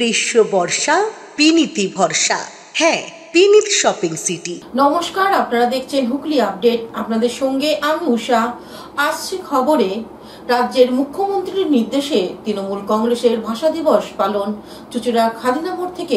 গ্রীষ্ম বর্ষা বিনীতি ভরসা। হ্যাঁ, বিনীত শপিং সিটি। নমস্কার, আপনারা দেখছেন হুগলি আপডেট। আপনাদের সঙ্গে আমি উষা। আসছে খবরে, রাজ্যের মুখ্যমন্ত্রীর নির্দেশে তৃণমূল কংগ্রেসের ভাষা দিবস পালন। চুচুড়া খাদিনা মোড় থেকে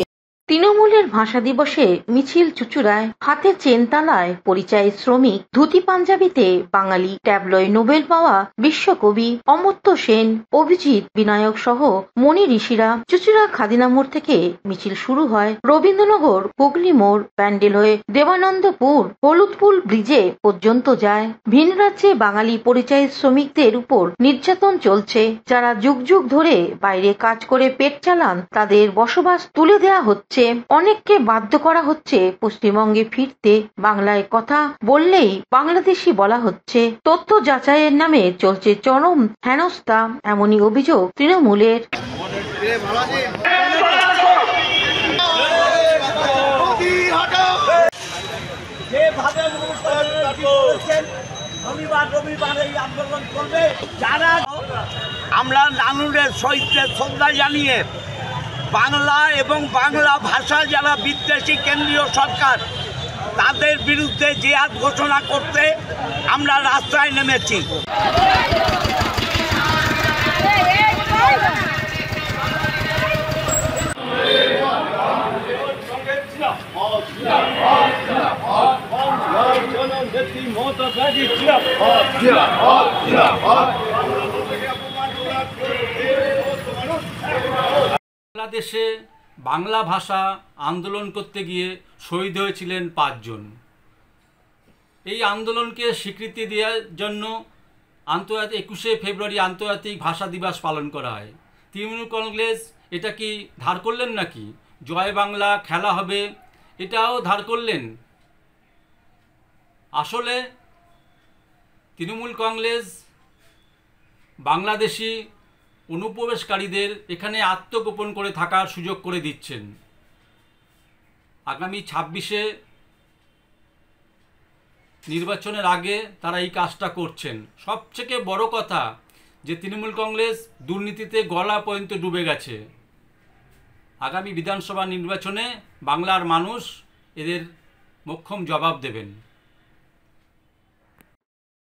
তৃণমূলের ভাষা দিবসে মিছিল চুচুড়ায়। হাতে চেনতালায় পরিযায়ী শ্রমিক, ধুতি পাঞ্জাবিতে বাঙালি ট্যাবলয় নোবেল পাওয়া বিশ্বকবি অমর্ত্য সেন, অভিজিৎ বিনায়ক সহ মনি ঋষিরা। চুচুড়া খাদিনা মোড় থেকে মিছিল শুরু হয় রবীন্দ্রনগর, হুগলি মোড়, প্যান্ডেল হয়ে দেবানন্দপুর, হলুদপুল ব্রিজে পর্যন্ত যায়। ভিন রাজ্যে বাঙালি পরিযায়ী শ্রমিকদের উপর নির্যাতন চলছে। যারা যুগ যুগ ধরে বাইরে কাজ করে পেট চালান, তাদের বসবাস তুলে দেওয়া হচ্ছে। অনেককে বাধ্য করা হচ্ছে পশ্চিমবঙ্গে ফিরতে। বাংলায় কথা বললেই বাংলাদেশি বলা হচ্ছে। তথ্য যাচাইয়ের নামে চলছে চরম হেনস্থা, এমনই অভিযোগ তৃণমূলের। আমরা নানুরের শহীদদের শ্রদ্ধা জানিয়ে বাংলা এবং বাংলা ভাষা যারা বিদ্বেষী কেন্দ্রীয় সরকার, তাদের বিরুদ্ধে জিহাদ ঘোষণা করতে আমরা রাস্তায় নেমেছি। বাংলাদেশে বাংলা ভাষা আন্দোলন করতে গিয়ে শহীদ হয়েছিলেন 5 জন। এই আন্দোলনকে স্বীকৃতি দেওয়ার জন্য 21শে ফেব্রুয়ারি আন্তর্জাতিক ভাষা দিবস পালন করা হয়। তৃণমূল কংগ্রেস এটা কি ধার করলেন নাকি? জয় বাংলা খেলা হবে, এটাও ধার করলেন। আসলে তৃণমূল কংগ্রেস বাংলাদেশি অনুপ্রবেশকারীদের এখানে আত্মগোপন করে থাকার সুযোগ করে দিচ্ছেন। আগামী 26শে নির্বাচনের আগে তারা এই কাজটা করছেন। সবথেকে বড় কথা যে তৃণমূল কংগ্রেস দুর্নীতিতে গলা পর্যন্ত ডুবে গেছে। আগামী বিধানসভা নির্বাচনে বাংলার মানুষ এদের মোক্ষম জবাব দেবেন।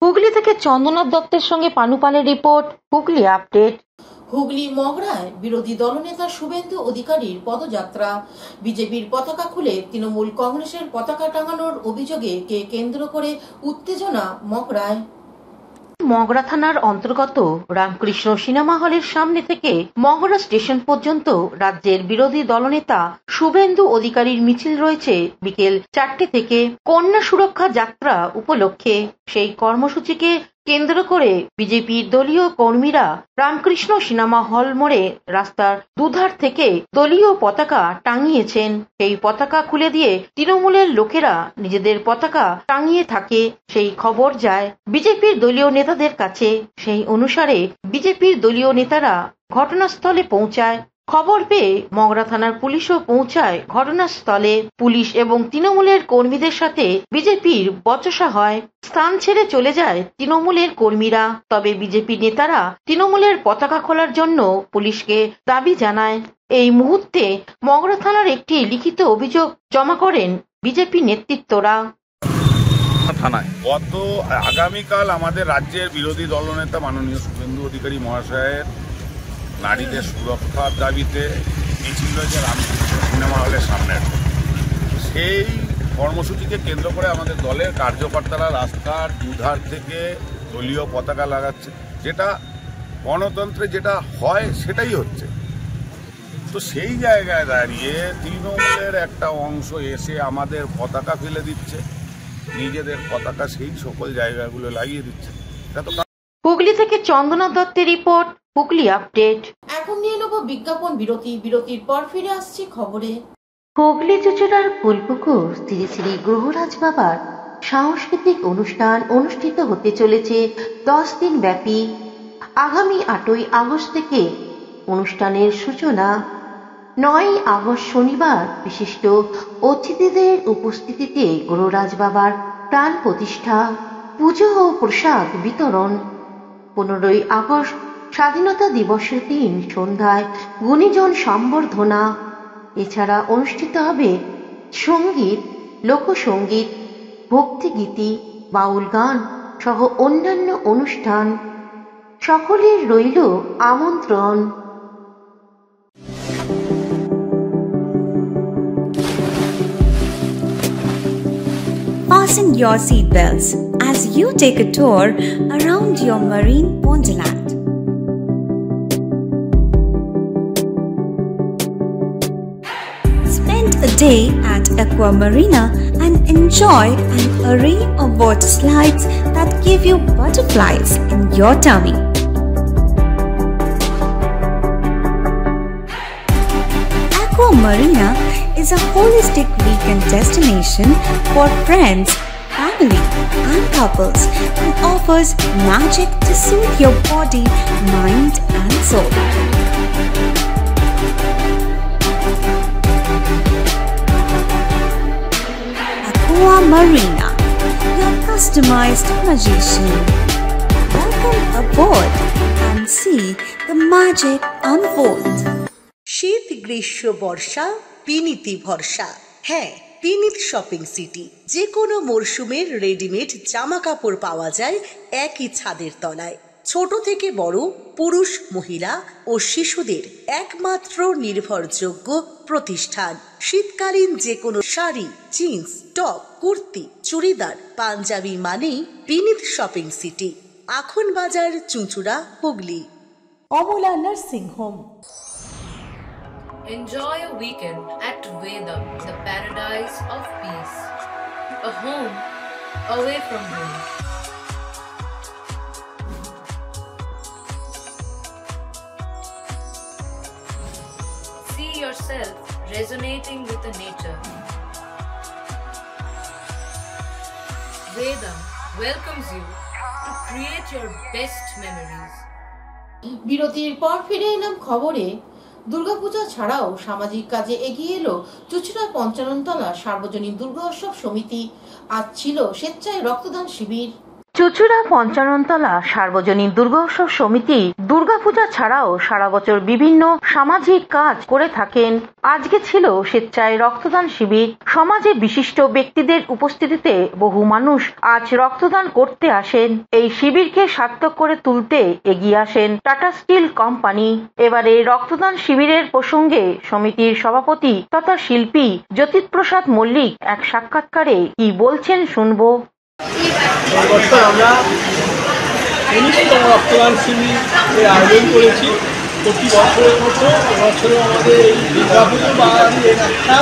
হুগলি থেকে চন্দ্রনাথ দত্তের সঙ্গে পানুপালের রিপোর্ট, হুগলি আপডেট। হুগলি মগরায় বিরোধী দলনেতা শুভেন্দু অধিকারীর পদযাত্রা। বিজেপির পতাকা খুলে তৃণমূল কংগ্রেসের পতাকা টাঙানোর অভিযোগে কে কেন্দ্র করে উত্তেজনা মগরায়। মগরা থানার অন্তর্গত রামকৃষ্ণ সিনেমা হলের সামনে থেকে মগরা স্টেশন পর্যন্ত রাজ্যের বিরোধী দলনেতা শুভেন্দু অধিকারীর মিছিল রয়েছে বিকেল 4টে থেকে। কন্যা সুরক্ষা যাত্রা উপলক্ষে সেই কর্মসূচিকে কেন্দ্র করে বিজেপির দলীয় কর্মীরা রামকৃষ্ণ সিনেমা হল মোড়ে রাস্তার দুধার থেকে দলীয় পতাকা টাঙিয়েছেন। সেই পতাকা খুলে দিয়ে তৃণমূলের লোকেরা নিজেদের পতাকা টাঙিয়ে থাকে, সেই খবর যায় বিজেপির দলীয় নেতাদের কাছে। সেই অনুসারে বিজেপির দলীয় নেতারা ঘটনাস্থলে পৌঁছায়। খবর পেয়ে মগরা থানার পুলিশও পৌঁছায় ঘটনাস্থলে। পুলিশ এবং তৃণমূলের কর্মীদের সাথে বিজেপির বচসা হয়। স্থান ছেড়ে চলে যায় তৃণমূলের কর্মীরা। তবে বিজেপি নেতারা তৃণমূলের পতাকা খোলার জন্য পুলিশকে দাবি জানায়। এই মুহূর্তে মগরা থানার একটি লিখিত অভিযোগ জমা করেন বিজেপি নেতৃত্বরা। গত আগামীকাল আমাদের রাজ্যের বিরোধী দলনেতা মাননীয় শুভেন্দু অধিকারী মহাশয়ের নারীদের সুরক্ষার দাবিতে মিছিল হয়েছে রামকৃষ্ণ সিনেমা হলের সামনে। সেই কর্মসূচিকে কেন্দ্র করে আমাদের দলের কার্যকর্তারা রাস্তার দুধার থেকে দলীয় পতাকা লাগাচ্ছে। যেটা গণতন্ত্রে যেটা হয় সেটাই হচ্ছে। তো সেই জায়গায় দাঁড়িয়ে তৃণমূলের একটা অংশ এসে আমাদের পতাকা ফেলে দিচ্ছে, নিজেদের পতাকা সেই সকল জায়গাগুলো লাগিয়ে দিচ্ছে। হুগলি থেকে চন্দ্রনাথ দত্তের রিপোর্ট, হুগলি আপডেট। এখন নিয়ে নেব বিজ্ঞাপন বিরতি। বিরতির পর ফিরে আসছি খবরে। হুগলি চুচুড়ার ফুলপুকুর শ্রী শ্রী গ্রহরাজ বাবার সাংস্কৃতিক অনুষ্ঠান অনুষ্ঠিত হতে চলেছে 10 দিন ব্যাপী। আগামী 8ই আগস্ট থেকে অনুষ্ঠানের সূচনা। 9ই আগস্ট শনিবার বিশিষ্ট অতিথিদের উপস্থিতিতে গ্রহরাজ বাবার প্রাণ প্রতিষ্ঠা, পুজো ও প্রসাদ বিতরণ। 15ই আগস্ট স্বাধীনতা দিবসের দিন সন্ধ্যায় গুণীজন সম্বর্ধনা, এছাড়া অনুষ্ঠিত হবে সঙ্গীত, লোকসঙ্গীত, ভক্তিগীতি, বাউল গান সহ অন্যান্য অনুষ্ঠান। সকলের রইল আমন্ত্রণ। Fasten your seatbelts as you take a tour around your marine wonderland. Spend a day at Aqua Marina and enjoy an array of water slides that give you butterflies in your tummy. Aqua Marina is a holistic weekend destination for friends, family, and couples and offers magic to soothe your body, mind, and soul. Aqua Marina, your customized magician. Welcome aboard and see the magic unfold. শীত, গ্রীষ্ম, বর্ষা, বিনীতি ভরসা। হ্যাঁ, বিনীত shopping city. যে কোনো মরশুমের readymade জামা কাপড় পাওয়া যায় একই ছাদের তলায়। ছোট থেকে বড়, পুরুষ, মহিলা ও শিশুদের একমাত্র নির্ভরযোগ্য প্রতিষ্ঠান। শীতকালীন যে কোনো শাড়ি, জিন্স, টপ, কুর্তি, চুড়িদার, পাঞ্জাবি মানেই Binit shopping city. Akhan Bazar, Chuchura, Hooghly. Amala nursing home. Enjoy a weekend at Vedam, the paradise of peace. A home away from home. See yourself resonating with the nature. Vedam welcomes you to create your best memories. বিরতির পর ফিরে এলাম খবরে। দুর্গাপূজা ছাড়াও সামাজিক কাজে এগিয়ে এলো চুঁচুড়া পঞ্চাননতলা সার্বজনীন দুর্গা উৎসব সমিতি। আজ ছিল স্বেচ্ছায় রক্তদান শিবির। চুঁচুড়া পঞ্চাননতলা সার্বজনীন দুর্গা উৎসব সমিতি দুর্গাপূজা ছাড়াও সারা বছর বিভিন্ন সামাজিক কাজ করে থাকেন। আজকে ছিল স্বেচ্ছায় রক্তদান শিবির। সমাজে বিশিষ্ট ব্যক্তিদের উপস্থিতিতে বহু মানুষ আজ রক্তদান করতে আসেন। এই শিবিরকে সার্থক করে তুলতে এগিয়ে আসেন টাটা স্টিল কোম্পানি। এবারে রক্তদান শিবিরের প্রসঙ্গে সমিতির সভাপতি তথা শিল্পী জ্যোতিপ্রসাদ মল্লিক এক সাক্ষাৎকারে কি বলছেন শুনবো। এবছর আমরা 19তম রক্তদান শিবিরের আয়োজন করেছি। প্রতি বছরের মতো এবছরও আমাদের এই দুর্গাপুজো বা একটা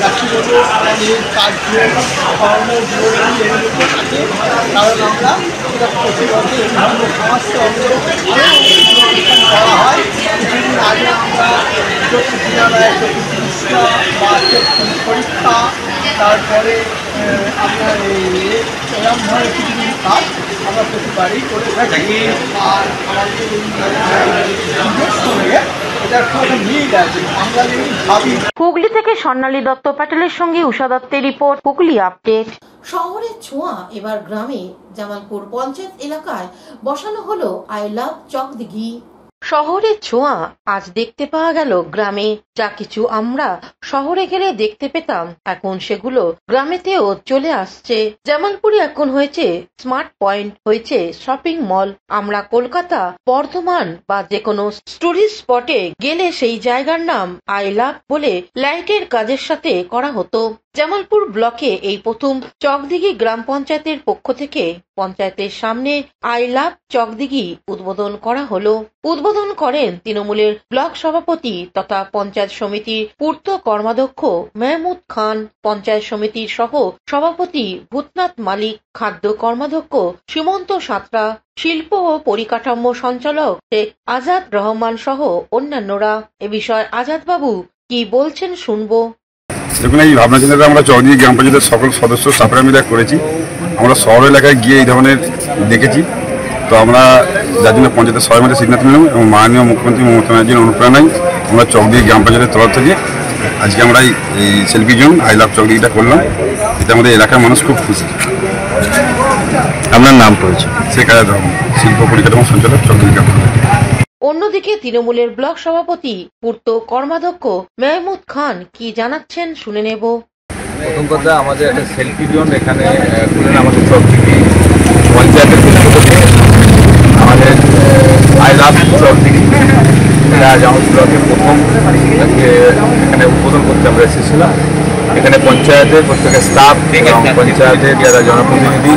রাখিগত আমাদের কাজ কর্মজীবনী এর মধ্যে থাকে, কারণ আমরা প্রতি বছর বিভিন্ন সমাজকে করা হয়। কিছুদিন আগে আমরা চক্ষু বিদ্যালয়, চক্ষু চিকিৎসা বা চক্ষু পরীক্ষা, তারপরে আপনার এরকম ধরনের কিছু কিছু কাজ আমরা প্রতিবারই করে থাকি। আর আমাদের এটার খুব একটা নিড আছে। আমরা যদি ভাবি। হুগলি থেকে স্বর্ণালী দত্ত প্যাটেলের সঙ্গে উষা দত্তের রিপোর্ট, হুগলি আপডেট। শহরের ছোঁয়া এবার গ্রামে। জামালপুর পঞ্চায়েত এলাকায় বসানো হলো আই লাভ চকদিঘি। শহরের ছোঁয়া আজ দেখতে পাওয়া গেল গ্রামে। যা কিছু আমরা শহরে গেলে দেখতে পেতাম, এখন সেগুলো গ্রামেতেও চলে আসছে। জামালপুরে এখন হয়েছে স্মার্ট পয়েন্ট, হয়েছে শপিং মল। আমরা কলকাতা, বর্ধমান বা যে কোনো টুরিস্ট স্পটে গেলে সেই জায়গার নাম আই লাভ বলে লাইটের কাজের সাথে করা হতো। জামালপুর ব্লকে এই প্রথম চকদিঘি গ্রাম পঞ্চায়েতের পক্ষ থেকে পঞ্চায়েতের সামনে আই লাভ চকদিঘি উদ্বোধন করা হলো। উদ্বোধন করেন তৃণমূলের ব্লক সভাপতি তথা পঞ্চায়েত সমিতির পূর্ত কর্মাধ্যক্ষ মেহমুদ খান, পঞ্চায়েত সমিতির সহ সভাপতি ভূতনাথ মালিক, খাদ্য কর্মাধ্যক্ষ সুমন্ত সাঁতরা, শিল্প ও পরিকাঠামো সঞ্চালক শেখ আজাদ রহমান সহ অন্যান্যরা। এ বিষয়ে আজাদ বাবু কি বলছেন শুনবো। দেখুন, এই ভাবনা চিন্তাটা আমরা চকদিঘি গ্রাম পঞ্চায়েতের সকল সদস্য স্টাফরা মিলে করেছি। আমরা শহর এলাকায় গিয়ে এই ধরনের দেখেছি, তো আমরা যার জন্য পঞ্চায়েতের সবাই মধ্যে সিদ্ধান্ত নিলাম এবং মাননীয় মুখ্যমন্ত্রী মমতা ব্যানার্জির অনুপ্রেরণায় আমরা চকদিঘি গ্রাম পঞ্চায়েতের তরফ থেকে আজকে আমরা এই সেলফি জোন আই লাভ চকদিঘিটা করলাম। এতে আমাদের এলাকার মানুষ খুব খুশি। আপনার নাম পড়েছে? সেখানে শিল্প পরিকাঠামো সঞ্চালক চন্দ্রিকা। অন্যদিকে তৃণমূলের ব্লক সভাপতি পূর্ত কর্মাধ্যক্ষ মেহমুদ খান কি জানাচ্ছেন শুনে নেব। প্রথম কথা, আমাদের একটা সেলফি জোন এখানে খুলেন আমাদের চকদিঘি পঞ্চায়েতের পক্ষ থেকে। আমাদের আই লাভ চকদিঘি, এটা আজ আমার ব্লকে প্রথম এখানে উদ্বোধন করতে আমরা এসেছিলাম। এখানে পঞ্চায়েতের প্রত্যেকের স্টাফ এবং পঞ্চায়েতের যারা জনপ্রতিনিধি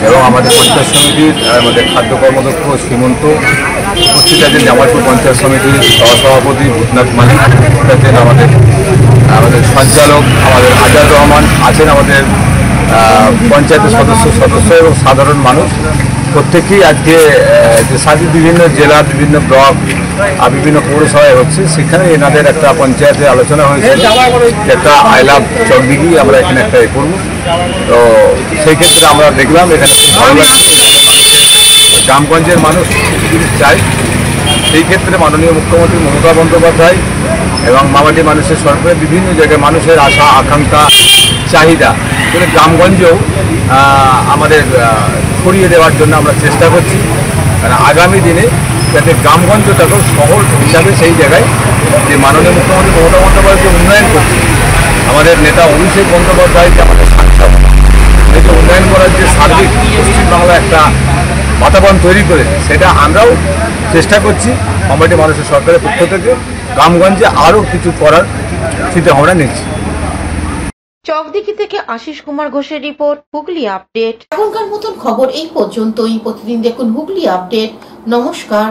এবং আমাদের পঞ্চায়েত সমিতির আমাদের খাদ্য কর্মদক্ষ শ্রীমন্ত উপস্থিত আছেন। জামালপুর পঞ্চায়েত সমিতির সহসভাপতি ভূতনাথ মালিক আছেন, আমাদের সঞ্চালক আমাদের আজাদ রহমান আছেন, আমাদের পঞ্চায়েতের সদস্য এবং সাধারণ মানুষ প্রত্যেকেই আজকে যে সাথে বিভিন্ন জেলা, বিভিন্ন ব্লক আর বিভিন্ন পৌরসভায় হচ্ছে, সেখানে এনাদের একটা পঞ্চায়েতে আলোচনা হয়েছে একটা আই লাভ চকদিঘি আমরা এখানে একটা করব। তো সেই ক্ষেত্রে আমরা দেখলাম এখানে ভালো লাগছে। গ্রামগঞ্জের মানুষ কিছু জিনিস চাই, সেই ক্ষেত্রে মাননীয় মুখ্যমন্ত্রী মমতা বন্দ্যোপাধ্যায় এবং মামাটি মানুষের সরকারের বিভিন্ন জায়গায় মানুষের আশা আকাঙ্ক্ষা চাহিদা করে গ্রামগঞ্জেও আমাদের ছড়িয়ে দেওয়ার জন্য আমরা চেষ্টা করছি। কারণ আগামী দিনে যাতে গ্রামগঞ্জটাকেও শহর হিসাবে সেই জায়গায় যে মাননীয় মুখ্যমন্ত্রী মমতা বন্দ্যোপাধ্যায় উন্নয়ন করছে, আমাদের নেতা অভিষেক বন্দ্যোপাধ্যায় যে আমাদের সাংসদ এটা উন্নয়ন করার যে সার্বিক পশ্চিমবাংলা একটা বাতাবরণ তৈরি করে, সেটা আমরাও চেষ্টা করছি মামাটি মানুষের সরকারের পক্ষ থেকে গ্রামগঞ্জে আরও কিছু করার চিন্তা ভাবনা নিচ্ছি। চকদিঘি থেকে আশিস কুমার ঘোষের রিপোর্ট, হুগলি আপডেট। এখনকার মতন খবর এই পর্যন্তই। প্রতিদিন দেখুন হুগলি আপডেট। নমস্কার।